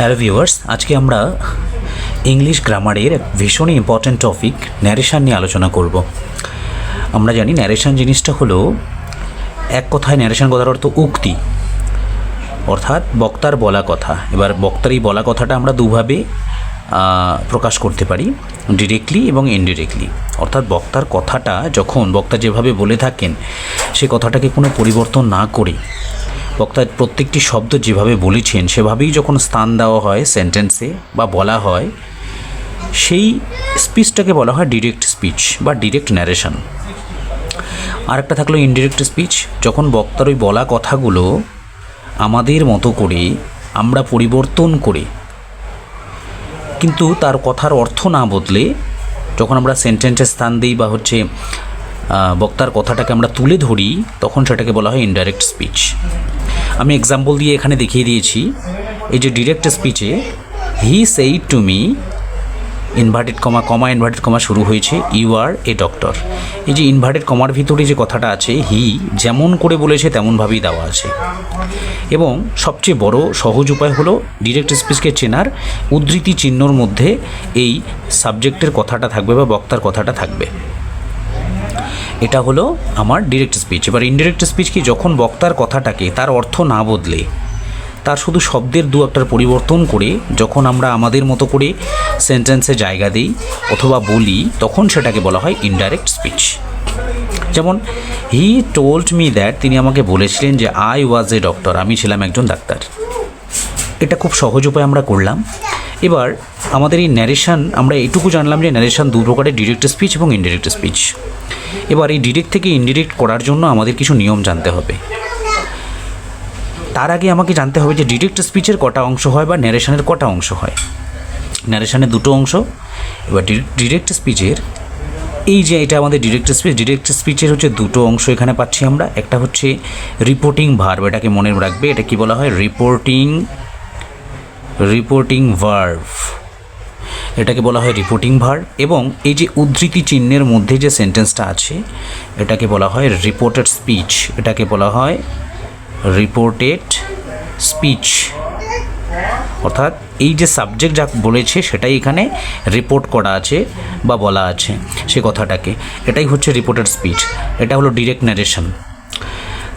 Hello viewers, আজকে আমরা English গ্রামারের এক ভীষণই ইম্পর্ট্যান্ট টপিক ন্যারেশন নিয়ে আলোচনা করব। আমরা জানি ন্যারেশন জিনিসটা হলো, এক কথায় ন্যারেশন কথার অর্থ উক্তি, অর্থাৎ বক্তার বলা কথা। এবার বক্তার এই বলা কথাটা আমরা দুভাবে প্রকাশ করতে পারি, ডিরেক্টলি এবং ইনডিরেক্টলি। অর্থাৎ বক্তার কথাটা যখন বক্তা যেভাবে বলে থাকেন সে কথাটাকে কোনো পরিবর্তন না করে বক্তার প্রত্যেকটি শব্দ যেভাবে বলেছেন সেভাবেই যখন স্থান দেওয়া হয় সেন্টেন্সে বা বলা হয়, সেই স্পিচটাকে বলা হয় ডিরেক্ট স্পিচ বা ডিরেক্ট ন্যারেশন। আর একটা থাকলো ইনডিরেক্ট স্পিচ, যখন বক্তার ওই বলা কথাগুলো আমাদের মতো করে আমরা পরিবর্তন করে, কিন্তু তার কথার অর্থ না বদলে যখন আমরা সেন্টেন্সের স্থান দিই বা বক্তার কথাটাকে আমরা তুলে ধরি, তখন সেটাকে বলা হয় ইনডাইরেক্ট স্পিচ। আমি এক্সাম্পল দিয়ে এখানে দেখিয়ে দিয়েছি। এই যে ডিরেক্ট স্পিচে he said to me, inverted comma inverted comma শুরু হয়েছে, ইউ আর এ ডক্টর। এই যে ইনভার্টেড কমার ভিতরে যে কথাটা আছে, হি যেমন করে বলেছে তেমনভাবেই দেওয়া আছে। এবং সবচেয়ে বড় সহজ উপায় হলো ডিরেক্ট স্পিচকে চেনার, উদ্ধৃতি চিহ্নর মধ্যে এই সাবজেক্টের কথাটা থাকবে বা বক্তার কথাটা থাকবে। এটা হলো আমার ডিরেক্ট স্পিচ। এবার ইনডিরেক্ট স্পিচ কি, যখন বক্তার কথাটাকে তার অর্থ না বদলে তার শুধু শব্দের দু একটার পরিবর্তন করে যখন আমরা আমাদের মতো করে সেন্টেন্সে জায়গা দিই অথবা বলি, তখন সেটাকে বলা হয় ইনডাইরেক্ট স্পিচ। যেমন হি টোল্ড মি দ্যাট, তিনি আমাকে বলেছিলেন যে আই ওয়াজ এ ডক্টর, আমি ছিলাম একজন ডাক্তার। এটা খুব সহজ উপায় আমরা করলাম। এবার আমাদের এই ন্যারেশন, আমরা এইটুকু জানলাম যে ন্যারেশন দু প্রকারের, ডিরেক্ট স্পিচ এবং ইনডিরেক্ট স্পিচ। এবার এই ডিরেক্ট থেকে ইনডিরেক্ট করার জন্য আমাদের কিছু নিয়ম জানতে হবে। তার আগে আমাকে জানতে হবে যে ডিরেক্ট স্পিচের কটা অংশ হয় বা ন্যারেশনের কটা অংশ হয়। ন্যারেশনের দুটো অংশ। এবার ডিরেক্ট স্পিচের এই যে এটা আমাদের ডিরেক্ট স্পিচের হচ্ছে দুটো অংশ এখানে পাচ্ছি আমরা। একটা হচ্ছে রিপোর্টিং ভার্ব, এটাকে মনে রাখবে, এটা কি বলা হয়, রিপোর্টিং ভার্ব, এটাকে বলা হয় রিপোর্টিং ভার্ব। এবং এই যে উদ্ধৃতি চিহ্নের মধ্যে যে সেন্টেন্সটা আছে এটাকে বলা হয় রিপোর্টেড স্পিচ, এটাকে বলা হয় রিপোর্টেড স্পিচ। অর্থাৎ এই যে সাবজেক্ট যা বলেছে সেটাই এখানে রিপোর্ট করা আছে বা বলা আছে সে কথাটাকে, এটাই হচ্ছে রিপোর্টেড স্পিচ। এটা হলো ডিরেক্ট ন্যারেশন।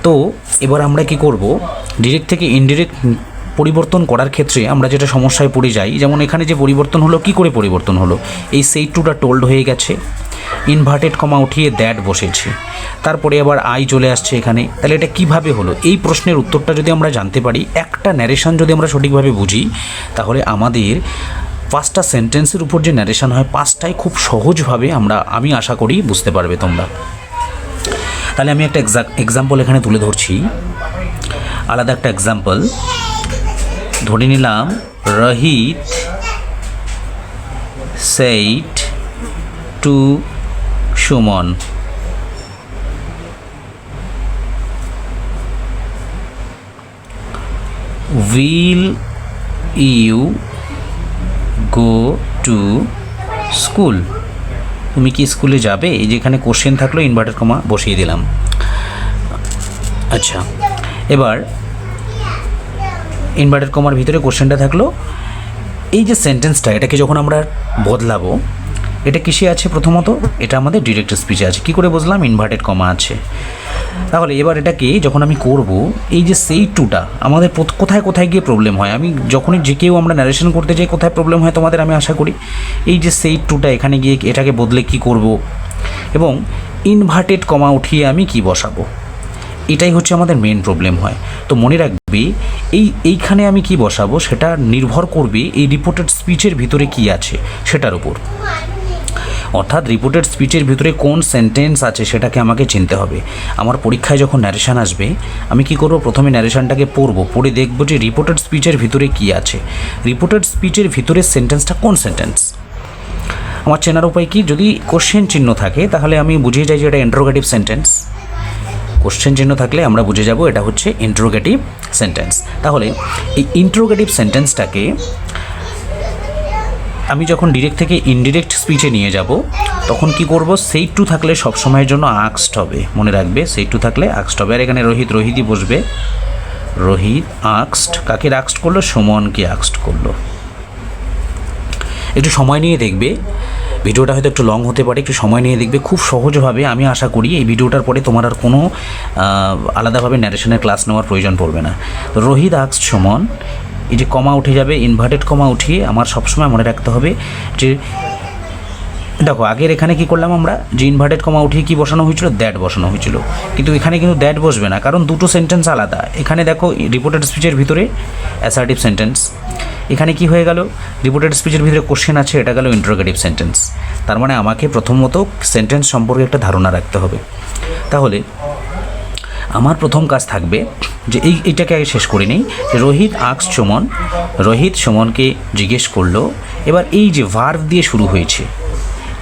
তো এবার আমরা কি করব, ডিরেক্ট থেকে ইনডিরেক্ট পরিবর্তন করার ক্ষেত্রে আমরা যেটা সমস্যায় পড়ে যাই, যেমন এখানে যে পরিবর্তন হলো, কি করে পরিবর্তন হলো, এই সেই টুটা টোল্ড হয়ে গেছে, ইনভার্টেড কমা উঠিয়ে দ্যাট বসেছে, তারপরে আবার আই চলে আসছে এখানে। তাহলে এটা কিভাবে হলো? এই প্রশ্নের উত্তরটা যদি আমরা জানতে পারি, একটা ন্যারেশন যদি আমরা সঠিকভাবে বুঝি, তাহলে আমাদের পাঁচটা সেন্টেন্সের উপর যে ন্যারেশন হয় পাঁচটাই খুব সহজভাবে আমি আশা করি বুঝতে পারবে তোমরা। তাহলে আমি একটা এক্সাম্পল এখানে তুলে ধরছি, আলাদা একটা এক্সাম্পল ধরে নিলাম। Rohit said to Suman, will you go to school, তুমি কি স্কুলে যাবে? এই যেখানে কোশ্চেন থাকলো, ইনভার্টেড কমা বসিয়ে দিলাম। আচ্ছা, এবার ইনভার্টেড কমার ভিতরে কোশ্চেনটা থাকলো। এই যে সেন্টেন্সটা, এটাকে যখন আমরা বদলাবো, এটা কিসে আছে? প্রথমত এটা আমাদের ডিরেক্ট স্পিচে আছে। কি করে বুঝলাম? ইনভার্টেড কমা আছে। তাহলে এবার এটাকে যখন আমি করব, এই যে সেই টুটা আমাদের কোথায় কোথায় গিয়ে প্রবলেম হয়, আমি যখনই যে কেউ আমরা ন্যারেশন করতে যাই কোথায় প্রবলেম হয় তোমাদের আমি আশা করি, এই যে সেই টুটা এখানে গিয়ে এটাকে বদলে কি করব, এবং ইনভার্টেড কমা উঠিয়ে আমি কি বসাবো, এটাই হচ্ছে আমাদের মেন প্রবলেম হয়। তো মনে রাখবে, এইখানে আমি কি বসাবো সেটা নির্ভর করবে এই রিপোর্টেড স্পিচের ভিতরে কি আছে সেটার উপর। অর্থাৎ রিপোর্টেড স্পিচের ভিতরে কোন সেন্টেন্স আছে সেটাকে আমাকে চিনতে হবে। আমার পরীক্ষায় যখন ন্যারেশন আসবে, আমি কি করব, প্রথমে ন্যারেশনটাকে পড়ে দেখব যে রিপোর্টেড স্পিচের ভিতরে কি আছে, রিপোর্টেড স্পিচের ভিতরে সেন্টেন্সটা কোন সেন্টেন্স। আমার চেনার উপায় কি, যদি কোশ্চেন চিহ্ন থাকে তাহলে আমি বুঝে যাই যে এটা ইন্টারোগেটিভ সেন্টেন্স। কোশ্চেন চিহ্ন থাকলে আমরা বুঝে যাব এটা হচ্ছে ইন্টারোগেটিভ সেন্টেন্স। তাহলে এই ইন্টারোগেটিভ সেন্টেন্সটাকে আমি যখন ডিরেক্ট থেকে ইনডিরেক্ট স্পিচে নিয়ে যাব, তখন কি করব, সেই টু থাকলে সব সময়ের জন্য আক্সড হবে, মনে রাখবে সেই টু থাকলে আক্সড হবে। আর এখানে রোহিতই বসবে, রোহিত আক্সড, কাকে আক্সড করলো? সুমনকে আক্সড করলো। একটু সময় নিয়ে দেখবে, ভিডিওটা হয়তো একটু লং হতে পারে, একটু সময় নিয়ে দেখবে, খুব সহজভাবে আমি আশা করি এই ভিডিওটার পরে তোমার আর কোনো আলাদাভাবে ন্যারেশনের ক্লাস নেওয়ার প্রয়োজন পড়বে না। তো রোহিত আক্সড সুমন, এই যে কমা উঠে যাবে, ইনভার্টেড কমা উঠিয়ে আমার সবসময় মনে রাখতে হবে যে দেখো আগের এখানে কি করলাম আমরা, যে ইনভার্টেড কমা উঠিয়ে কি বসানো হয়েছিল? দ্যাট বসানো হয়েছিল, কিন্তু এখানে কিন্তু দ্যাট বসবে না, কারণ দুটো সেন্টেন্স আলাদা। এখানে দেখো রিপোর্টেড স্পিচের ভিতরে অ্যাসার্টিভ সেন্টেন্স, এখানে কি হয়ে গেল? রিপোর্টেড স্পিচের ভিতরে কোশ্চেন আছে, এটা গেল ইন্টারোগেটিভ সেন্টেন্স। তার মানে আমাকে প্রথমত সেন্টেন্স সম্পর্কে একটা ধারণা রাখতে হবে। তাহলে আমার প্রথম কাজ থাকবে যে এইটাকে আগে শেষ করে নিই, যে রোহিত আক্সড সুমন, রোহিত সুমনকে জিজ্ঞেস করলো। এবার এই যে ভার্ব দিয়ে শুরু হয়েছে,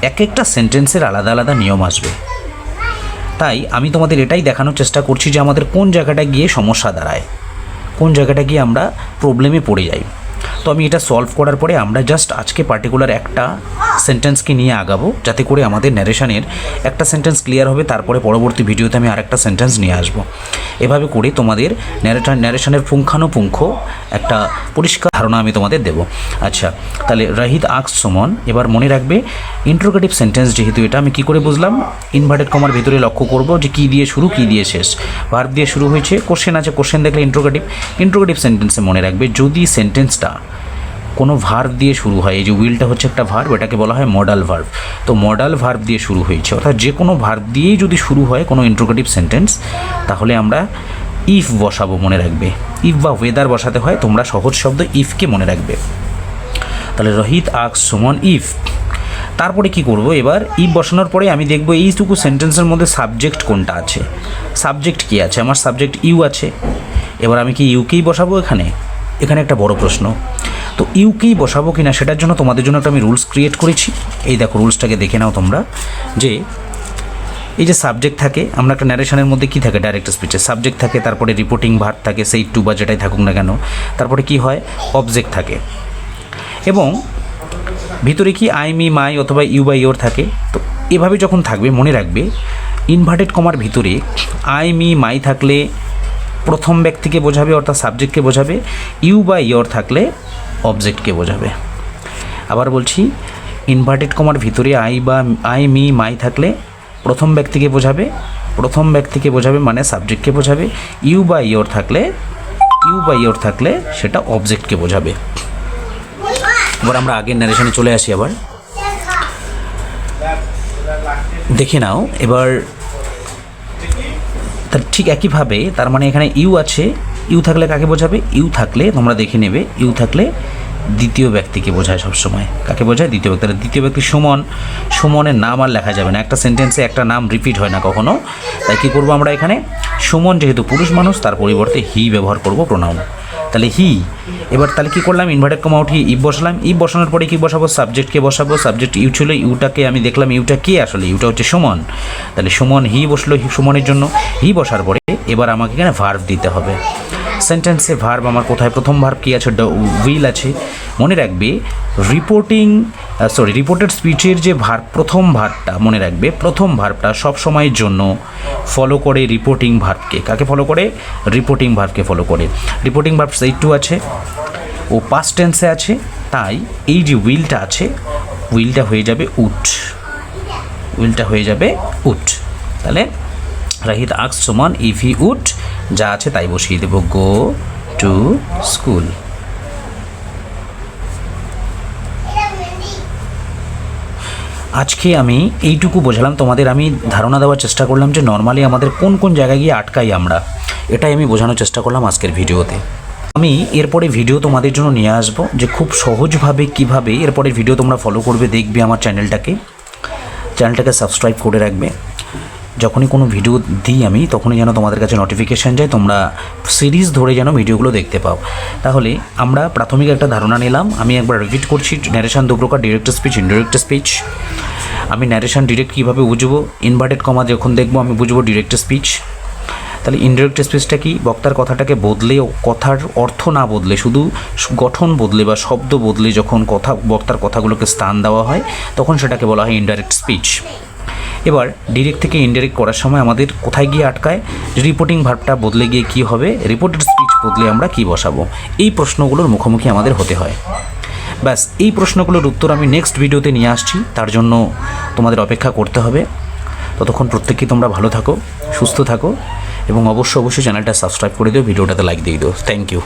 এক একটা সেন্টেন্সের আলাদা আলাদা নিয়ম আসবে, তাই আমি তোমাদের এটাই দেখানোর চেষ্টা করছি যে আমাদের কোন জায়গাটা গিয়ে সমস্যা দাঁড়ায়, কোন জায়গাটা গিয়ে আমরা প্রবলেমে পড়ে যাই। তো আমি এটা সলভ করার পরে আমরা জাস্ট আজকে পার্টিকুলার একটা সেন্টেন্সকে নিয়ে আগাবো, যাতে করে আমাদের ন্যারেশনের একটা সেন্টেন্স ক্লিয়ার হবে, তারপরে পরবর্তী ভিডিওতে আমি আরেকটা সেন্টেন্স নিয়ে আসবো। এভাবে করে তোমাদের ন্যারেশনের পুঙ্খানুপুঙ্খ একটা পরিষ্কার ধারণা আমি তোমাদের দেবো। আচ্ছা, তাহলে রোহিত আক্সড সুমন, এবার মনে রাখবে ইন্টারোগেটিভ সেন্টেন্স যেহেতু এটা আমি কি করে বুঝলাম, ইনভার্টেড কমার ভিতরে লক্ষ্য করব যে কী দিয়ে শুরু কী দিয়ে শেষ। ভার্ব দিয়ে শুরু হয়েছে, কোশ্চেন আছে, কোশ্চেন দেখলে ইন্টারোগেটিভ সেন্টেন্সে মনে রাখবে যদি সেন্টেন্সটা কোনো ভার্ব দিয়ে শুরু হয়, এই যে উইলটা হচ্ছে একটা ভার্ব, এটাকে বলা হয় মডাল ভার্ব। তো মডাল ভার্ব দিয়ে শুরু হয়েছে, অর্থাৎ যে কোনো ভার্ব দিয়েই যদি শুরু হয় কোনো ইন্টারোগেটিভ সেন্টেন্স, তাহলে আমরা ইফ বসাবো, মনে রাখবে। ইফ বা ওয়েদার বসাতে হয়, তোমরা সহজ শব্দ ইফকে মনে রাখবে। তাহলে রোহিত আক্সড সুমন ইফ, তারপরে কি করব, এবার ইফ বসানোর পরে আমি দেখব এইটুকু সেন্টেন্সের মধ্যে সাবজেক্ট কোনটা আছে, সাবজেক্ট কী আছে। আমার সাবজেক্ট ইউ আছে, এবার আমি কি ইউকেই বসাবো? এখানে একটা বড় প্রশ্ন। তো ইউকেই বসাবো কিনা সেটার জন্য তোমাদের জন্য একটা আমি রুলস ক্রিয়েট করেছি। এই দেখো রুলসটাকে দেখে নাও তোমরা, যে এই যে সাবজেক্ট থাকে, আমরা একটা ন্যারেশনের মধ্যে কী থাকে, ডাইরেক্ট স্পিচে সাবজেক্ট থাকে, তারপরে রিপোর্টিং ভার্ব থাকে, সেই টু বা যেটাই থাকুক না কেন, তারপরে কি হয়, অবজেক্ট থাকে, এবং ভিতরে কি আই মি মাই অথবা ইউ বা ইয়োর থাকে। তো এভাবে যখন থাকবে মনে রাখবে ইনভার্টেড কমার ভিতরে আই মি মাই থাকলে প্রথম ব্যক্তিকে বোঝাবে, অর্থাৎ সাবজেক্টকে বোঝাবে। ইউ বা ইয়োর থাকলে অবজেক্টকে বোঝাবে। আবার বলছি, ইনভার্টেড কমার ভিতরে আই মি মাই থাকলে প্রথম ব্যক্তিকে বোঝাবে মানে সাবজেক্টকে বোঝাবে। ইউ বা ইয়োর থাকলে সেটা অবজেক্টকে বোঝাবে। এবার আমরা আগের ন্যারেশনে চলে আসি, আবার দেখে নাও। এবার তার ঠিক একইভাবে, তার মানে এখানে ইউ আছে, ইউ থাকলে কাকে বোঝাবে? ইউ থাকলে তোমরা দেখে নেবে, ইউ থাকলে দ্বিতীয় ব্যক্তিকে বোঝায় সবসময়। কাকে বোঝায়? দ্বিতীয় ব্যক্তি। দ্বিতীয় ব্যক্তি সুমন, সুমনের নাম আর লেখা যাবে না, একটা সেন্টেন্সে একটা নাম রিপিট হয় না কখনো। তাই কী করবো আমরা এখানে, সুমন যেহেতু পুরুষ মানুষ তার পরিবর্তে হি ব্যবহার করব, প্রোনাউন। তাহলে হি। এবার তাহলে কী করলাম, ইনভার্টেড কমা উঠিয়ে ইফ বসালাম। ইফ বসানোর পরে কী বসাবো? সাবজেক্টকে বসাবো। সাবজেক্ট ইউ ছিল, ইউটাকে আমি দেখলাম ইউটা কে, আসলে ইউটা হচ্ছে সুমন। তাহলে সুমন হি বসলো, সুমনের জন্য হি বসার পরে এবার আমাকে এখানে ভার্ব দিতে হবে। সেন্টেন্সে ভার্ব আমার কোথায়? প্রথম ভার্ব কী আছে? উইল আছে। মনে রাখবে রিপোর্টেড স্পিচের যে ভার্ব, প্রথম ভার্বটা মনে রাখবে, প্রথম ভার্বটা সব সময়ের জন্য ফলো করে রিপোর্টিং ভার্বকে। কাকে ফলো করে? রিপোর্টিং ভার্বকে ফলো করে। রিপোর্টিং ভার্ব সেই টু আছে, ও পাস্ট টেন্সে আছে, তাই এই যে উইলটা আছে, উইলটা হয়ে যাবে উড। তাহলে রোহিত আক্সড সুমন ইফ হি উড, যা আছে তাই বসিয়ে দেবো, গো টু স্কুল। আজকে আমি এইটুকু বোঝালাম তোমাদের, আমি ধারণা দেওয়ার চেষ্টা করলাম যে নর্মালি আমাদের কোন কোন জায়গায় গিয়ে আটকাই আমরা, এটাই আমি বোঝানোর চেষ্টা করলাম আজকের ভিডিওতে। আমি এরপরে ভিডিও তোমাদের জন্য নিয়ে আসবো, যে খুব সহজভাবে কিভাবে এরপরে ভিডিও তোমরা ফলো করবে, দেখবে আমার চ্যানেলটাকে সাবস্ক্রাইব করে রাখবে। যখনই কোনো ভিডিও দিই আমি, তখনই যেন তোমাদের কাছে নোটিফিকেশান যায়, তোমরা সিরিজ ধরে যেন ভিডিওগুলো দেখতে পাও। তাহলে আমরা প্রাথমিক একটা ধারণা নিলাম, আমি একবার রিপিট করছি। ন্যারেশন দু প্রকার, ডিরেক্ট স্পিচ, ইনডিরেক্ট স্পিচ। আমি ন্যারেশন ডিরেক্ট কীভাবে বুঝবো? ইনভার্টেড কমা যখন দেখবো আমি বুঝবো ডিরেক্ট স্পিচ। তাহলে ইনডিরেক্ট স্পিচটা কি? বক্তার কথাটাকে বদলে, কথার অর্থ না বদলে, শুধু গঠন বদলে বা শব্দ বদলে যখন বক্তার কথাগুলোকে স্থান দেওয়া হয়, তখন সেটাকে বলা হয় ইনডাইরেক্ট স্পিচ। এবার ডিরেক্ট থেকে ইনডাইরেক্ট করার সময় আমাদের কোথায় গিয়ে আটকায়? রিপোর্টিং ভার্বটা বদলে গিয়ে কী হবে? রিপোর্টেড স্পিচ বদলে আমরা কি বসাবো, এই প্রশ্নগুলোর মুখোমুখি আমাদের হতে হয়। ব্যাস, এই প্রশ্নগুলোর উত্তর আমি নেক্সট ভিডিওতে নিয়ে আসছি, তার জন্য তোমাদের অপেক্ষা করতে হবে। ততক্ষণ প্রত্যেকেই তোমরা ভালো থাকো, সুস্থ থাকো এবং অবশ্যই চ্যানেলটা সাবস্ক্রাইব করে দিও, ভিডিওটাতে লাইক দিয়ে দিও। Thank you.